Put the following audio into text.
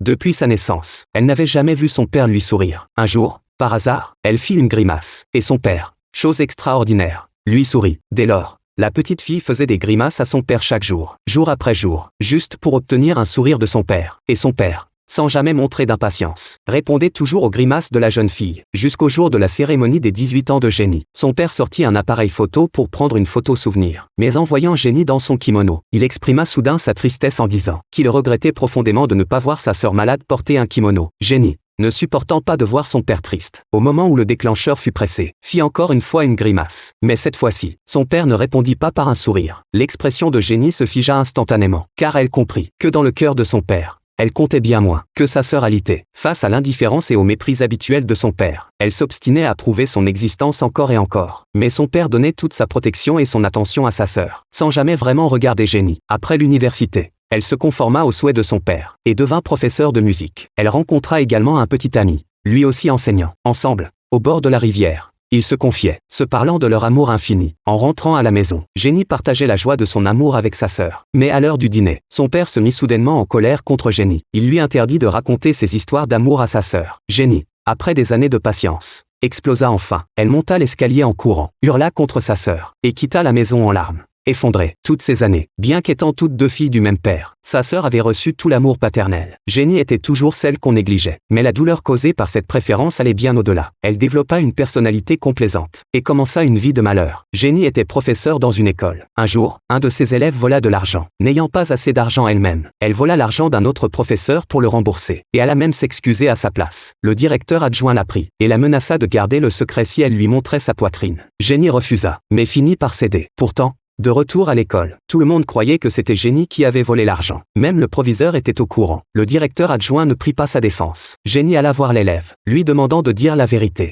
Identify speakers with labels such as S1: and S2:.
S1: Depuis sa naissance, elle n'avait jamais vu son père lui sourire. Un jour, par hasard, elle fit une grimace. Et son père, chose extraordinaire, lui sourit. Dès lors, la petite fille faisait des grimaces à son père chaque jour, jour après jour, juste pour obtenir un sourire de son père. Et son père, sans jamais montrer d'impatience, répondait toujours aux grimaces de la jeune fille, jusqu'au jour de la cérémonie des 18 ans de Jenny. Son père sortit un appareil photo pour prendre une photo souvenir. Mais en voyant Jenny dans son kimono, il exprima soudain sa tristesse en disant qu'il regrettait profondément de ne pas voir sa sœur malade porter un kimono. Jenny, ne supportant pas de voir son père triste, au moment où le déclencheur fut pressé, fit encore une fois une grimace. Mais cette fois-ci, son père ne répondit pas par un sourire. L'expression de Jenny se figea instantanément, car elle comprit que dans le cœur de son père, elle comptait bien moins que sa sœur alitée. Face à l'indifférence et au mépris habituel de son père, elle s'obstinait à prouver son existence encore et encore. Mais son père donnait toute sa protection et son attention à sa sœur, sans jamais vraiment regarder Jenny. Après l'université, elle se conforma aux souhaits de son père, et devint professeure de musique. Elle rencontra également un petit ami, lui aussi enseignant. Ensemble, au bord de la rivière, ils se confiaient, se parlant de leur amour infini. En rentrant à la maison, Jenny partageait la joie de son amour avec sa sœur. Mais à l'heure du dîner, son père se mit soudainement en colère contre Jenny. Il lui interdit de raconter ses histoires d'amour à sa sœur. Jenny, après des années de patience, explosa enfin. Elle monta l'escalier en courant, hurla contre sa sœur, et quitta la maison en larmes. Effondrée, toutes ces années, bien qu'étant toutes deux filles du même père, sa sœur avait reçu tout l'amour paternel. Jenny était toujours celle qu'on négligeait. Mais la douleur causée par cette préférence allait bien au-delà. Elle développa une personnalité complaisante, et commença une vie de malheur. Jenny était professeure dans une école. Un jour, un de ses élèves vola de l'argent. N'ayant pas assez d'argent elle-même, elle vola l'argent d'un autre professeur pour le rembourser, et alla même s'excuser à sa place. Le directeur adjoint l'apprit, et la menaça de garder le secret si elle lui montrait sa poitrine. Jenny refusa, mais finit par céder. Pourtant, de retour à l'école, tout le monde croyait que c'était Jenny qui avait volé l'argent. Même le proviseur était au courant. Le directeur adjoint ne prit pas sa défense. Jenny alla voir l'élève, lui demandant de dire la vérité.